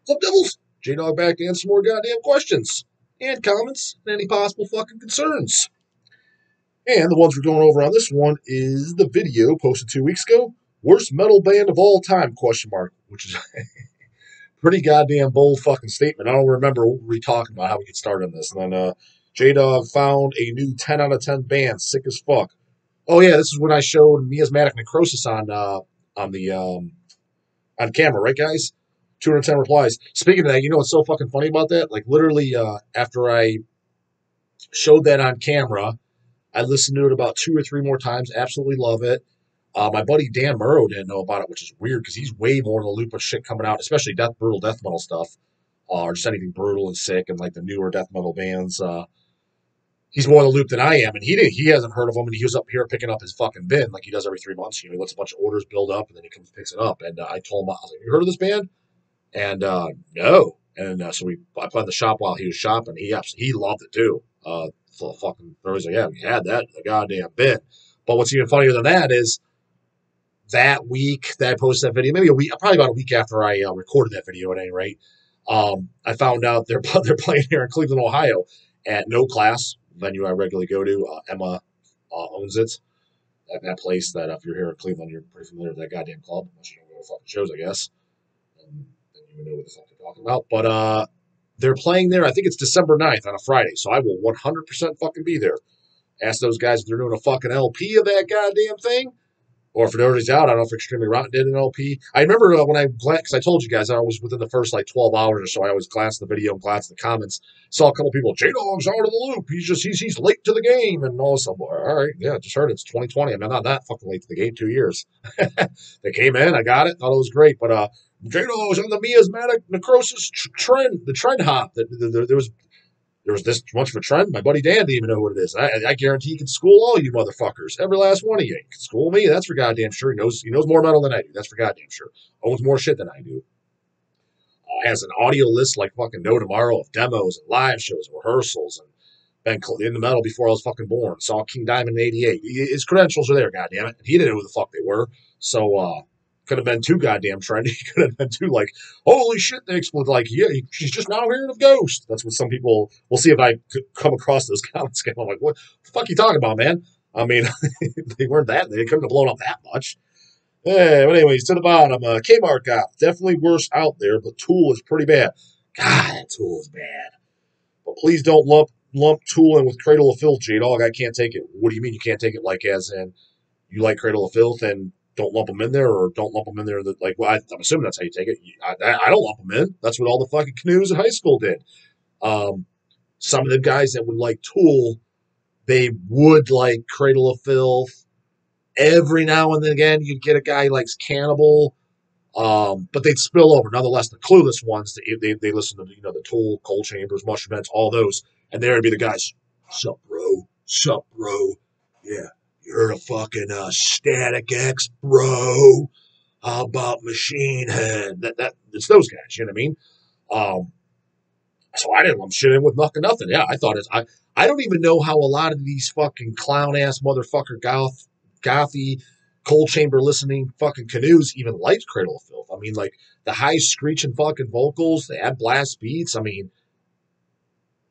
What's up, Devils? J-Dog back to answer some more goddamn questions and comments and any possible fucking concerns. And the ones we're going over on this one is the video posted 2 weeks ago. Worst metal band of all time, question mark, which is a pretty goddamn bold fucking statement. I don't remember what we were talking about, how we get started on this. And then J-Dog found a new 10 out of 10 band, sick as fuck. Oh yeah, this is when I showed miasmatic necrosis on camera, right, guys? 210 replies. Speaking of that, you know what's so fucking funny about that? Like, literally, after I showed that on camera, I listened to it about 2 or 3 more times. Absolutely love it. My buddy Dan Murrow didn't know about it, which is weird because he's way more in the loop of shit coming out, especially brutal death metal stuff, or just anything brutal and sick and like the newer death metal bands. He's more in the loop than I am, and he hasn't heard of them, and he was up here picking up his fucking bin like he does every 3 months. You know, he lets a bunch of orders build up, and then he comes and picks it up. And I told him, I was like, "You heard of this band?" And no. And so I put in the shop while he was shopping. He loved it too. So fucking, I was like, yeah, we had that the goddamn bit. But what's even funnier than that is that week that I posted that video, maybe probably about a week after I recorded that video at any rate, I found out they're playing here in Cleveland, Ohio at No Class, venue I regularly go to. Emma owns it. That place that if you're here in Cleveland, you're pretty familiar with that goddamn club, unless you don't go to fucking shows, I guess. And you know what the fuck they're talking about. But they're playing there. I think it's December 9th on a Friday, so I will 100% fucking be there. Ask those guys if they're doing a fucking LP of that goddamn thing, or if it already's out. I don't know if Extremely Rotten did an LP. I remember when I glanced, because I told you guys I was within the first like 12 hours or so, I always glanced at the video and glanced at the comments. Saw a couple people, J-Dog's out of the loop. He's late to the game, and all this. All right, yeah, just heard it. It's 2020. I mean, not that fucking late to the game. 2 years. They came in. I got it. Thought it was great, but J-Dog was on the miasmatic necrosis trend, the trend hop. There was this much of a trend. My buddy Dan didn't even know what it is. I guarantee he can school all you motherfuckers. Every last one of you. He can school me. That's for goddamn sure. He knows more metal than I do. That's for goddamn sure. Owns more shit than I do. Has an audio list like fucking no tomorrow of demos and live shows and rehearsals, and been in the metal before I was fucking born. Saw King Diamond in '88. His credentials are there, goddamn it. He didn't know who the fuck they were. So could have been too goddamn trendy. Could have been too like, holy shit, they explode. Like, yeah, she's just now hearing of Ghost. That's what some people, we'll see if I come across those comments again. I'm like, what the fuck are you talking about, man? I mean, they weren't that, they couldn't have blown up that much. Yeah, but anyways, to the bottom, Kmart Goth, definitely worse out there, but Tool is pretty bad. God, that Tool is bad. But please don't lump Tool in with Cradle of Filth, J-Dog. I can't take it. What do you mean you can't take it? Like, as in, you like Cradle of Filth and don't lump them in there, or don't lump them in there that, like, well, I'm assuming that's how you take it. I don't lump them in. That's what all the fucking canoes in high school did. Some of the guys that would like Tool, they would like Cradle of Filth. Every now and then again, you'd get a guy who likes Cannibal, but they'd spill over. Nonetheless, the clueless ones, they listen to, the Tool, Cold Chambers, Mushroom Heads, all those, and there'd be the guys, sup, bro, yeah. You heard of fucking Static X, bro? How about Machine Head? That it's those guys, you know what I mean? So I didn't lump shit in with nothing. Yeah, I thought I don't even know how a lot of these fucking clown ass motherfucker gothy cold chamber listening fucking canoes even liked Cradle of Filth. I mean, like the high screeching fucking vocals, they add blast beats. I mean,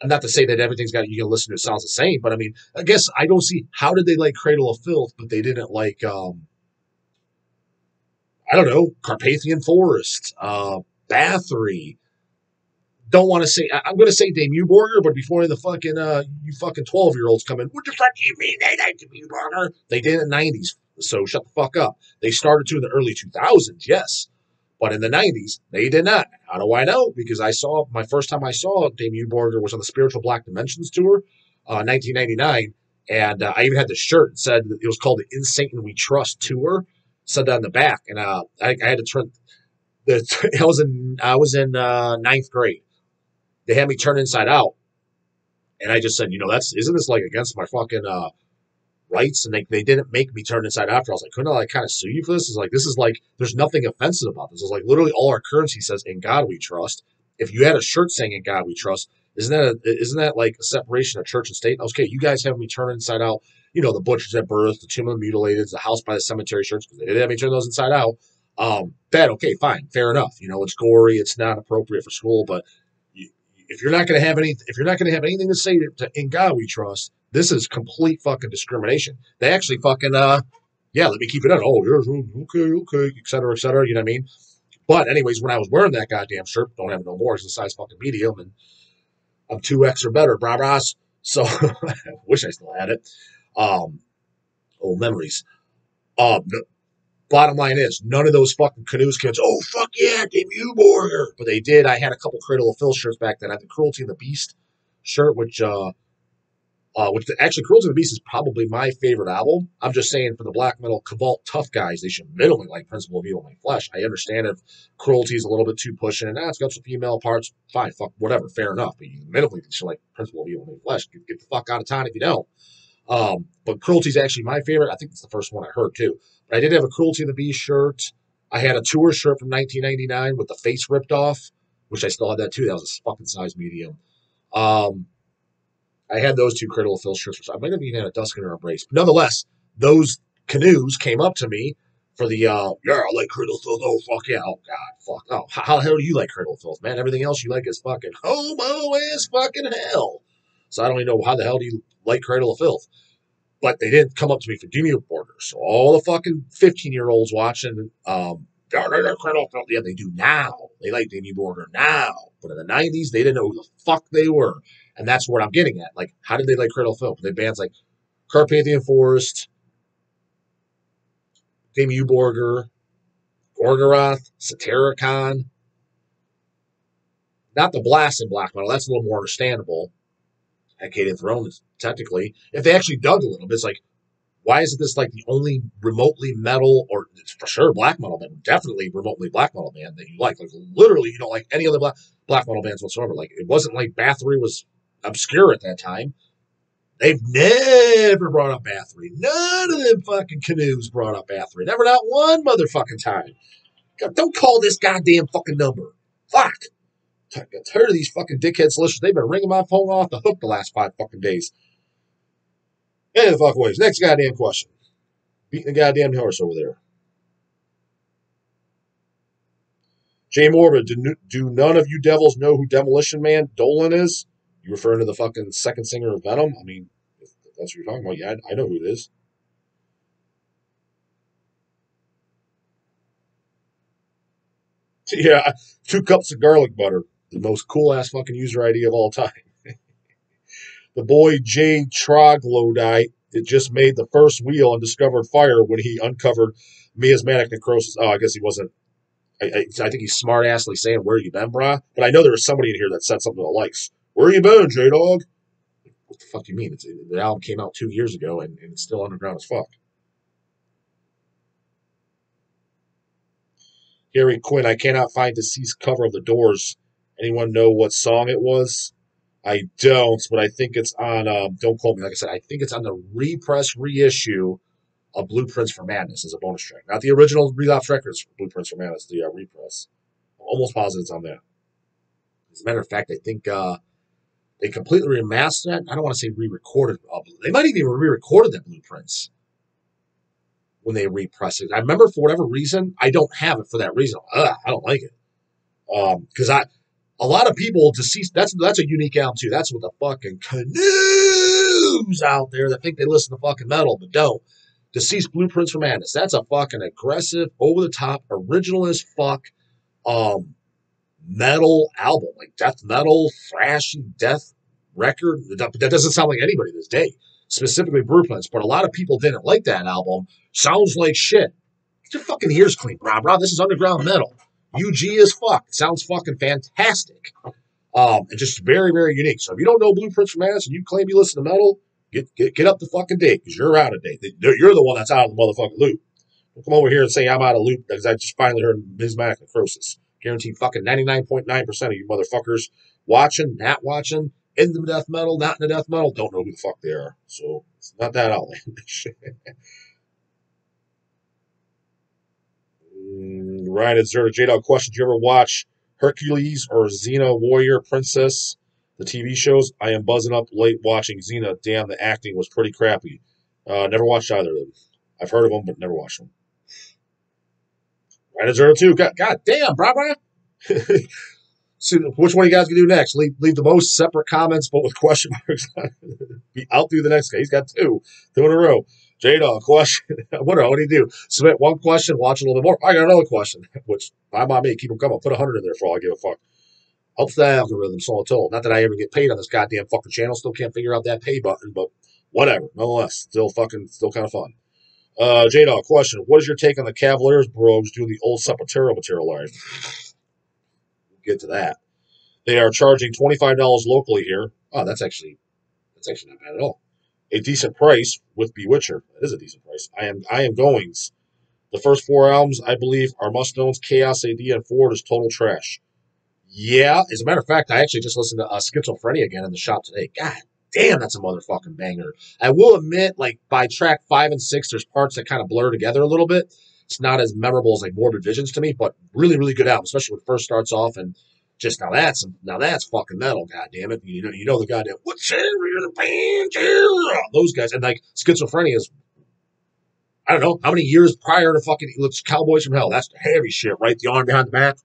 not to say that everything's got you can listen to it sounds the same, but I mean, I guess I don't see how did they like Cradle of Filth, but they didn't like I don't know, Carpathian Forest, Bathory. Don't want to say I'm going to say Dimmu Borgir, but before the fucking you fucking 12-year-olds come in, what the fuck do you mean they like Dimmu Borgir? They did in the 90s, so shut the fuck up. They started to in the early 2000s, yes. But in the 90s, they did not. How do I know? Because my first time I saw Dimmu Borgir was on the Spiritual Black Dimensions tour, 1999, and I even had the shirt that said it was called the In Satan We Trust tour. Said that on the back, and I had to turn. I was in ninth grade. They had me turn inside out, and I just said, isn't this like against my fucking rights? And they didn't make me turn inside out after. I was like, couldn't I like kind of sue you for this? This is like there's nothing offensive about this. It's like literally all our currency says "In God We Trust." If you had a shirt saying "In God We Trust," isn't that like a separation of church and state? Okay, you guys have me turn inside out. The butchers at birth, the tomb of the mutilated, the house by the cemetery shirts, because they didn't have me turn those inside out. That okay, fine, fair enough. You know, it's gory, it's not appropriate for school, but if you're not going to have if you're not going to have anything to say in God we trust, this is complete fucking discrimination. They actually fucking yeah, let me keep it on. Oh, yes, okay, et cetera, et cetera. You know what I mean? But anyways, when I was wearing that goddamn shirt, don't have it no more. It's a size fucking medium, and I'm 2X or better, brah brahs. So I wish I still had it. Um, Old memories. The bottom line is, none of those fucking canoes kids. Oh fuck yeah, Dimmu Borgir. But they did. I had a couple Cradle of Filth shirts back then. I had the Cruelty and the Beast shirt, which actually Cruelty and the Beast is probably my favorite album. I'm just saying for the black metal Cavalt tough guys, they should minimally like Principle of Evil in My Flesh. I understand if Cruelty is a little bit too pushing and it's got some female parts, fine, fuck, whatever, fair enough. But you minimally should like Principle of Evil in My Flesh. Get the fuck out of town if you don't. But Cruelty is actually my favorite. I think it's the first one I heard too. But I did have a Cruelty of the Beast shirt. I had a tour shirt from 1999 with the face ripped off, which I still had that too. That was a fucking size medium. Um, I had those two Cradle of Filth shirts. I might have even had a Duskin or a Brace. But nonetheless, those canoes came up to me for the, yeah, I like Cradle of Filth. Oh, fuck yeah. Oh, God, fuck. Oh, how the hell do you like Cradle of Filth, man? Everything else you like is fucking homo as fucking hell. So I don't even know how the hell do you like Cradle of Filth. But they didn't come up to me for Dimmu Borgir. So all the fucking 15-year-olds watching, yeah, they like Cradle of Filth. Yeah, they do now. They like Dimmu Borgir now. But in the 90s, they didn't know who the fuck they were. And that's what I'm getting at. Like, how did they like Cradle of Filth? They bands like Carpathian Forest, Dimmu Borgir, Gorgoroth, Satyricon. Not the blasted black metal. That's a little more understandable. Hecate Throne is technically. If they actually dug a little bit, it's like, why isn't this like the only remotely metal, or for sure black metal band, definitely remotely black metal band that you like? Like literally, you don't like any other black metal bands whatsoever. Like it wasn't like Bathory was obscure at that time. They've never brought up Bathory. None of them fucking canoes brought up Bathory. Never, not one motherfucking time. God, don't call this goddamn fucking number. Fuck. I'm tired of these fucking dickheads listeners. They've been ringing my phone off the hook the last 5 fucking days. Hey, the fuck ways. Next goddamn question. Beating the goddamn horse over there. Jay Morbid, do none of you devils know who Demolition Man Dolan is? You referring to the fucking second singer of Venom? I mean, if that's what you're talking about, yeah, I know who it is. Yeah, 2 cups of garlic butter. The most cool ass fucking user ID of all time. The boy Jay Troglodyte, it just made the first wheel and discovered fire when he uncovered miasmatic necrosis. Oh, I guess he wasn't. I think he's smart assly saying, "Where you been, brah?" But I know there was somebody in here that said something to the likes. Where you been, J Dog? What the fuck you mean? The album came out 2 years ago and it's still underground as fuck. Harry Quinn, I cannot find deceased cover of the Doors. Anyone know what song it was? I don't, but I think it's on. Don't quote me. Like I said, I think it's on the repress reissue of Blueprints for Madness as a bonus track, not the original Relapse Records Blueprints for Madness, the repress. I'm almost positive it's on there. As a matter of fact, I think they completely remastered that. I don't want to say re-recorded. They might even re-recorded that Blueprints when they repressed it. I remember for whatever reason, I don't have it for that reason. I don't like it because a lot of people deceased. That's a unique album too. That's what the fucking canoes out there that think they listen to fucking metal but don't. Deceased Blueprints for Madness. That's a fucking aggressive, over the top, original as fuck metal album, like death metal, thrashy death record. That doesn't sound like anybody this day, specifically Blueprints. But a lot of people didn't like that album. Sounds like shit. Get your fucking ears clean, bro. This is underground metal. UG as fuck. It sounds fucking fantastic. And just very, very unique. So if you don't know Blueprints for Madness and you claim you listen to metal, get up to fucking date because you're out of date. You're the one that's out of the motherfucking loop. Don't come over here and say I'm out of loop because I just finally heard Miasmatic Necrosis. Guaranteed fucking 99.9% of you motherfuckers watching, not watching, in the death metal, not in the death metal, don't know who the fuck they are. So it's not that outlandish. Ryan and Zerta J-Dog question. Did you ever watch Hercules or Xena Warrior Princess, the TV shows? I am buzzing up late watching Xena. Damn, the acting was pretty crappy. Never watched either of them. I've heard of them, but never watched them. Right at 0-2. God damn, brah. See, which one of you guys can do next? Leave the most separate comments, but with question marks. Be out through the next guy. He's got two in a row. J-Dog, question. What do you do? Submit one question, watch a little bit more. I got another question, which, by me, keep them coming. Put 100 in there for all I give a fuck. Helps the algorithm, so I'm told. Not that I ever get paid on this goddamn fucking channel. Still can't figure out that pay button, but whatever. Nonetheless, still kind of fun. J-Dog, question. What is your take on the Cavaliers bros doing the old Sepultura material line? We'll get to that. They are charging $25 locally here. Oh, that's actually not bad at all. A decent price with Bewitcher. That is a decent price. I am goings. The first four albums, I believe, are must-knowns. Chaos AD and Ford is total trash. Yeah, as a matter of fact, I actually just listened to Schizophrenia again in the shop today. God damn, that's a motherfucking banger. I will admit, like, by track 5 and 6, there's parts that kind of blur together a little bit. It's not as memorable as, like, Morbid Visions to me, but really, really good album, especially when it first starts off. And just now that's fucking metal, goddammit. You know the goddamn, what's the band? Those guys. And, like, Schizophrenia is, I don't know, how many years prior to fucking Cowboys from Hell? That's the heavy shit, right? The arm behind the back.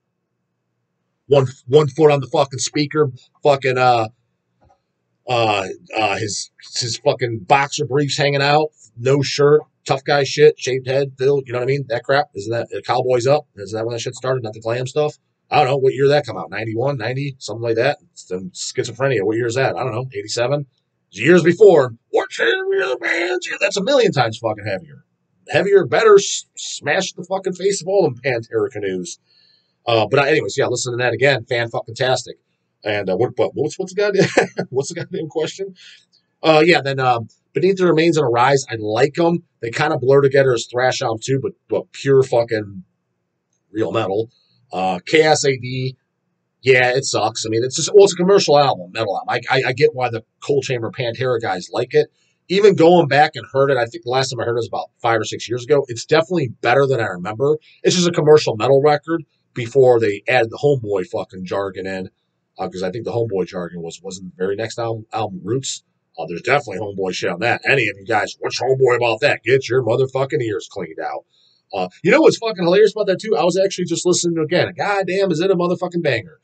One foot on the fucking speaker, fucking his fucking boxer briefs hanging out, no shirt, tough guy shit, shaved head, Phil, you know what I mean? That crap. Isn't that Cowboys Up? Isn't that when that shit started? Not the glam stuff? I don't know. What year did that come out? 91, 90, something like that? Schizophrenia. What year is that? I don't know. 87? Years before. What's the band? That's a million times fucking heavier. Heavier, better, smash the fucking face of all them Pantera canoes. But anyways, yeah, listen to that again. Fan-fucking-tastic. And what's the goddamn what's the goddamn question? Yeah, then Beneath the Remains on a Rise. I like them. They kind of blur together as thrash album too, but pure fucking real metal. Chaos AD. Yeah, it sucks. I mean, it's a commercial album, metal album. I get why the Cold Chamber Pantera guys like it. Even going back and heard it, I think the last time I heard it was about 5 or 6 years ago. It's definitely better than I remember. It's just a commercial metal record before they added the Homeboy fucking jargon in, because I think the Homeboy jargon wasn't the very next album Roots. There's definitely Homeboy shit on that. Any of you guys, what's Homeboy about that? Get your motherfucking ears cleaned out. You know what's fucking hilarious about that too? I was actually just listening to again. Goddamn, is it a motherfucking banger?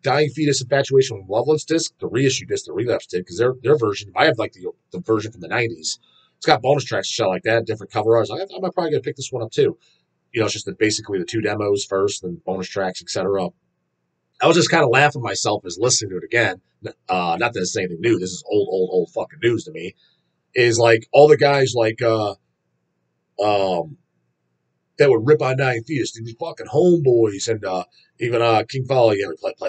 Dying Fetus Infatuation with Lovelin's disc, the reissue disc, the Relapse did, because their version, I have like the version from the 90s. It's got bonus tracks and shit like that, different cover arts. I might probably gonna pick this one up too. It's just basically the 2 demos first, then bonus tracks, etc. I was just kind of laughing at myself as listening to it again. Not that it's anything new. This is old fucking news to me. Is like all the guys like that would rip on Dying Fetus, these fucking homeboys, and even King Folly,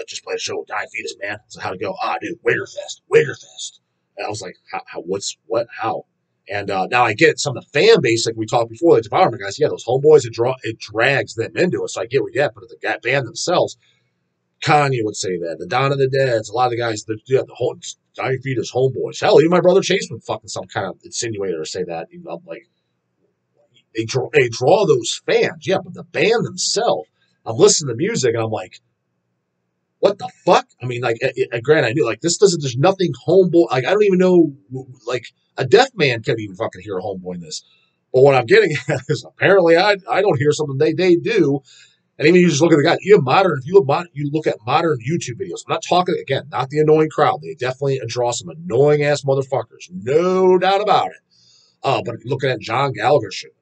just play a show with Dying Fetus, man. So how'd it go? Dude, Wiggerfest. And I was like, how? And now I get some of the fan base, like we talked before, the Devourment guys, yeah, those homeboys, it drags them into it. So I get what you get, but the band themselves, Kanye would say that. The Dawn of the Dead, a lot of the guys, the whole Dying Fetus homeboys. Hell, even my brother Chase would fucking some kind of insinuator or say that. Like, they draw those fans, yeah, but the band themselves, I'm listening to music and I'm like, what the fuck? I mean, like, granted, I knew, like, there's nothing homeboy, like, I don't even know, like, a deaf man can't even fucking hear a homeboy in this. But what I'm getting at is apparently I don't hear something they do. And even you just look at the guy, if you look at modern YouTube videos, I'm not talking, again, not the annoying crowd. They definitely draw some annoying ass motherfuckers. No doubt about it. But looking at John Gallagher shit,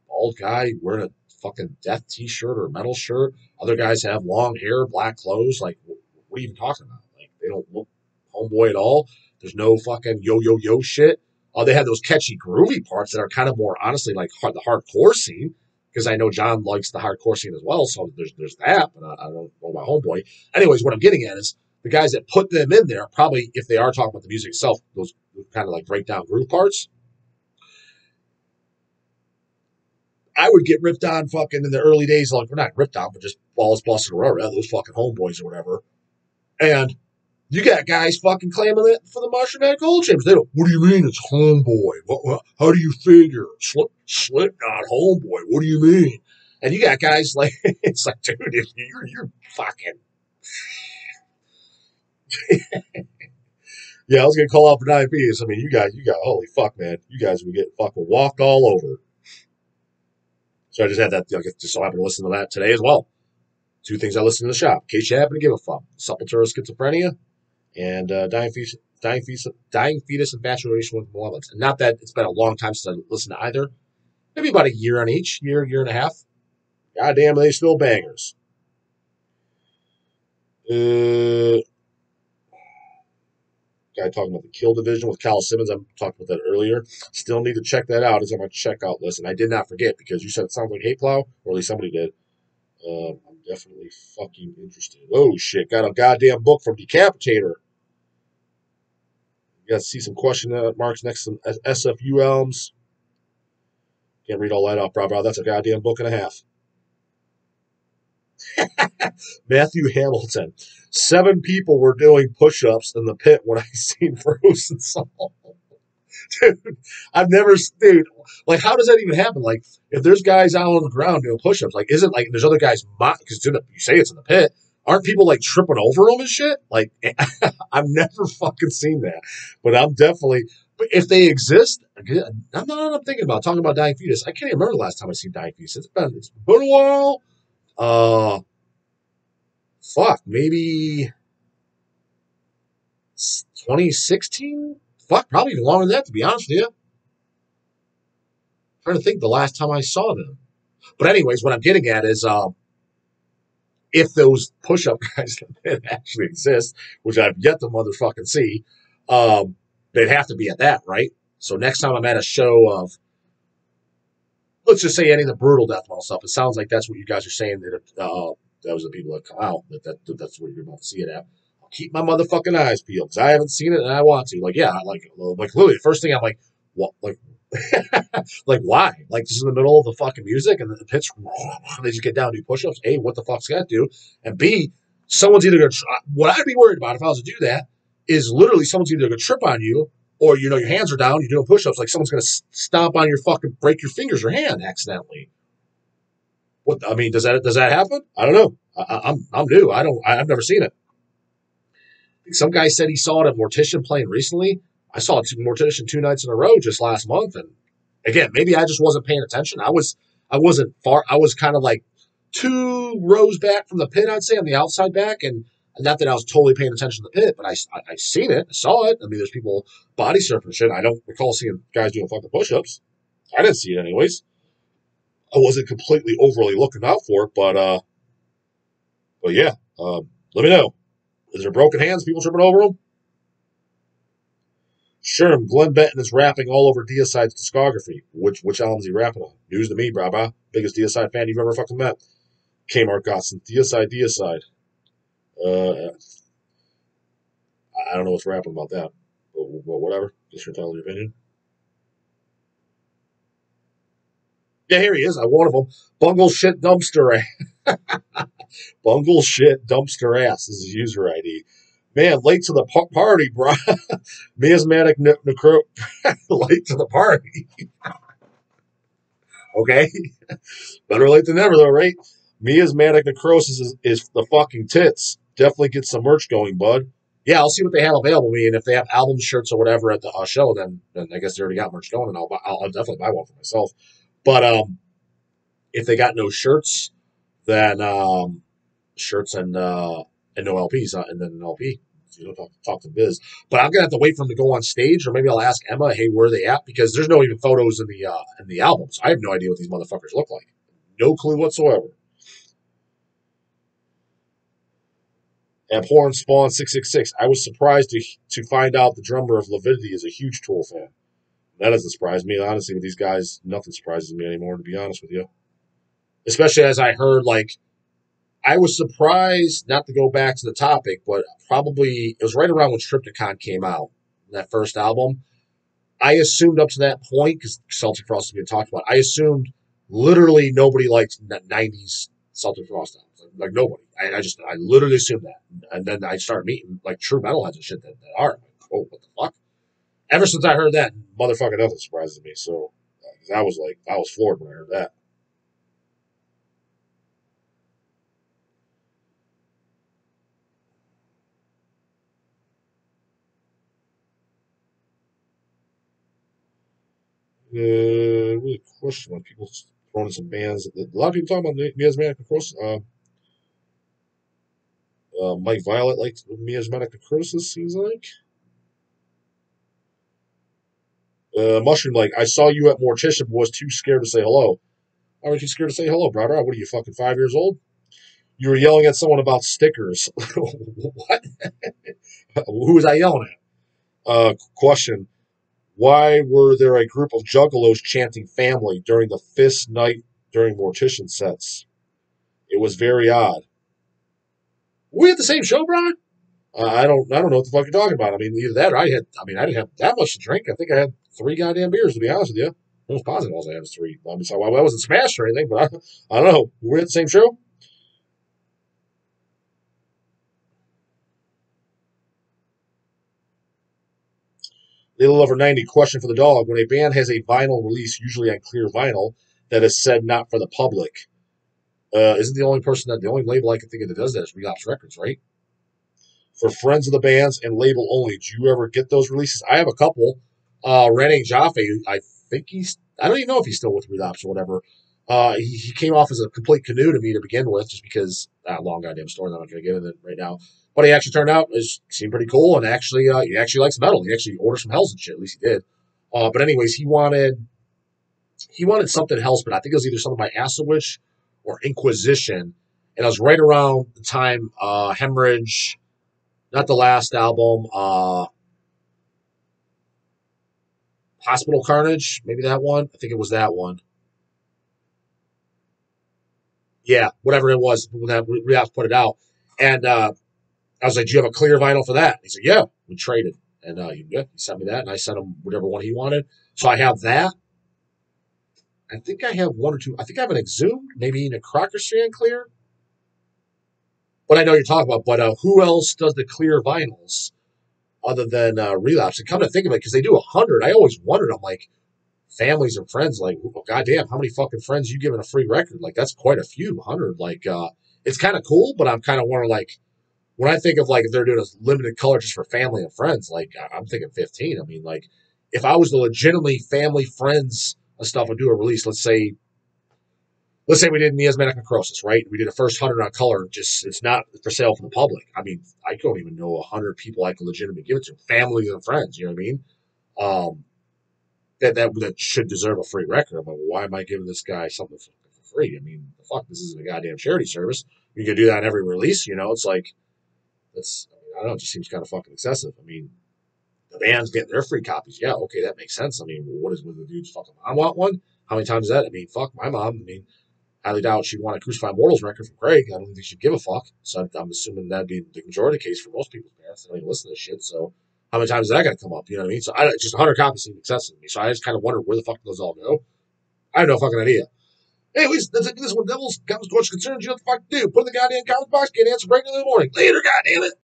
bald guy wearing a fucking death t-shirt or metal shirt. Other guys have long hair, black clothes. Like, what are you even talking about? Like, they don't look homeboy at all. There's no fucking yo shit. They have those catchy, groovy parts that are kind of more, honestly, like the hardcore scene. Because I know John likes the hardcore scene as well, so there's that. But I don't know about homeboy. Anyways, what I'm getting at is the guys that put them in there, probably, if they are talking about the music itself, those kind of like breakdown groove parts, I would get ripped on fucking in the early days, like, we're not ripped on, but just balls busted around, those fucking homeboys or whatever. And you got guys fucking claiming it for the Mushroom Head Gold Chambers. They don't, what do you mean it's homeboy? How do you figure? Slipknot homeboy, what do you mean? And you got guys like, it's like, dude, if you're fucking. Yeah, I was going to call out for diabetes. I mean, you got, holy fuck, man. You guys would get fucking walked all over. So I just had that, just so happened to listen to that today as well. Two things I listen to in the shop, in case you happen to give a fuck. Sepultura schizophrenia and dying fetus infatuation with malevolence. And not that it's been a long time since I listened to either. Maybe about a year on each, year and a half. Goddamn, they still bangers. Guy talking about the Kill Division with Cal Simmons. I talked about that earlier. Still need to check that out. It's on my checkout list. And I did not forget because you said it sounds like Hate Plow, or at least somebody did. I'm definitely fucking interested. Oh, shit. Got a goddamn book from Decapitator. You got to see some question marks next to some SFU albums. Can't read all that off, bro. That's a goddamn book and a half. Matthew Hamilton. 7 people were doing push-ups in the pit when I seen Frozen Soul. Dude, I've never, dude, like, how does that even happen? Like, if there's guys out on the ground doing push-ups, like, isn't like there's other guys, because you say it's in the pit, aren't people like tripping over them and shit? Like, I've never fucking seen that, but I'm definitely, but if they exist, I'm not, I'm thinking about talking about Dying Fetus. I can't even remember the last time I seen Dying Fetus. It's been a while. Fuck, maybe 2016? Fuck, probably even longer than that, to be honest with you. I'm trying to think the last time I saw them. But anyways, what I'm getting at is if those push-up guys actually exist, which I've yet to motherfucking see, they'd have to be at that, right? So next time I'm at a show of, let's just say any of the brutal death metal stuff, it sounds like that's what you guys are saying, that those are the people that come out, that's where you're about to see it at. I'll keep my motherfucking eyes peeled because I haven't seen it and I want to. Like, yeah, like literally the first thing I'm like, what, like, like why? Like just in the middle of the fucking music and the pitch, they just get down and do push-ups. A, what the fuck's that do? And B, someone's either gonna. What I'd be worried about if I was to do that is literally someone's either gonna trip on you or your hands are down, you're doing push-ups, like someone's gonna stomp on your fucking, break your fingers or hand accidentally. What I mean, does that happen? I don't know. I'm new. I've never seen it. Some guy said he saw it at Mortician playing recently. I saw it Mortician 2 nights in a row just last month, and again, maybe I just wasn't paying attention. I wasn't far. I was kind of like 2 rows back from the pit, I'd say, on the outside back, and not that I was totally paying attention to the pit, but I seen it, I saw it. I mean, there's people body surfing shit. I don't recall seeing guys doing fucking push-ups. I didn't see it anyways. I wasn't completely overly looking out for it, but yeah, let me know. Is there broken hands? People tripping over them? Sure, Glenn Benton is rapping all over Deicide's discography. Which album is he rapping on? News to me, brah. Biggest Deicide fan you've ever fucking met. Kmart Gotson. Deicide. Uh, I don't know what's rapping about that. But whatever. Just your tell your opinion. Yeah, here he is. I one of them. Bungle shit dumpster ass. Bungle shit dumpster ass is his user ID. Man, late to the party, bro. Miasmatic necro. Late to the party. Okay? Better late than never, though, right? Miasmatic necrosis is the fucking tits. Definitely get some merch going, bud. Yeah, I'll see what they have available. I mean, if they have album shirts or whatever at the show, then I guess they already got merch going, and I'll definitely buy one for myself. But if they got no shirts, then shirts and no LPs, and then an LP. Talk to Biz. But I'm gonna have to wait for them to go on stage, or maybe I'll ask Emma, hey, where are they at? Because there's no even photos in the albums. I have no idea what these motherfuckers look like. No clue whatsoever. Abhorrent Spawn 666. I was surprised to find out the drummer of Leviticity is a huge Tool fan. That doesn't surprise me. Honestly, with these guys, nothing surprises me anymore, to be honest with you. Especially as I heard, like, I was surprised, not to go back to the topic, but probably it was right around when Triptychon came out, that first album. I assumed up to that point, because Celtic Frost has been talked about, I assumed literally nobody liked 90s Celtic Frost albums. Like nobody. I literally assumed that. And then I started meeting like true metalheads and shit that are. Like, oh, what the fuck? Ever since I heard that, motherfucking nothing surprises me. So I was floored when I heard that. Really question when people throwing in some bands. A lot of people talking about Miasmatic Necrosis. Mike Violet liked Miasmatic Necrosis, seems like. Mushroom, like, I saw you at Mortician, but was too scared to say hello. Why were you scared to say hello, brother? What are you, fucking 5 years old? You were yelling at someone about stickers. What? Who was I yelling at? Question. Why were there a group of juggalos chanting family during the fist night during Mortician sets? It was very odd. Were we at the same show, Brian? I don't know what the fuck you're talking about. I mean, either that or I didn't have that much to drink. I think I had 3 goddamn beers, to be honest with you. Most positive I had was 3. I mean, so I wasn't smashed or anything, but I don't know. Were we at the same show? Little over 90. Question for the dog. When a band has a vinyl release, usually on clear vinyl, that is said not for the public, isn't the only label I can think of that does that is Relapse Records, right? For friends of the bands and label only. Do you ever get those releases? I have a couple. René Jaffe, I don't even know if he's still with Relapse or whatever. He came off as a complete canoe to me to begin with, just because long goddamn story. I'm not going to get into it right now. But he actually turned out seemed pretty cool, and actually he actually likes metal. He actually orders some Hells and shit. At least he did. But anyways, he wanted something else, but I think it was either something by Acid Witch or Inquisition, and it was right around the time Hemorrhage, not the last album, Hospital Carnage, maybe that one. I think it was that one. Yeah, whatever it was when that Rehab put it out, and I was like, "Do you have a clear vinyl for that?" He said, "Yeah." We traded, and he sent me that, and I sent him whatever one he wanted. So I have that. I think I have one or two. I think I have an Exhumed, maybe in a Crocker Strand clear. But I know you're talking about. But who else does the clear vinyls other than Relapse? And come to think of it, because they do 100, I always wondered. I'm like, families and friends, like, well, goddamn, how many fucking friends you giving a free record? Like, that's quite a few, 100. Like, it's kind of cool, but I'm kind of wondering, like, when I think of, like, if they're doing a limited color just for family and friends, like, I'm thinking 15. I mean, like, if I was to legitimately family, friends, and stuff and do a release, let's say we did Miasmatic Necrosis, right? We did a first 100 on color. Just it's not for sale for the public. I mean, I don't even know 100 people I could legitimately give it to, family and friends. You know what I mean? Um, that should deserve a free record. I'm like, well, why am I giving this guy something for free? I mean, fuck, this isn't a goddamn charity service. You can do that on every release. It's like I don't know. It just seems kind of fucking excessive. I mean, the band's getting their free copies. Yeah, okay, that makes sense. I mean, what is with the dude's fucking mom want one? How many times is that? I mean, fuck my mom. I mean, highly doubt she'd want a Crucified Mortals record from Craig. I don't think she'd give a fuck. So I'm assuming that'd be the majority case for most people's parents. They don't even listen to this shit. So how many times is that going to come up? You know what I mean? So just 100 copies seems excessive to me. So I just kind of wonder where the fuck those all go. I have no fucking idea. Anyways, that's it. This one, Devils, comes to what's concerned. You know what the fuck to do. Put in the goddamn comment box, get an answer break in the morning. Later, goddamn it.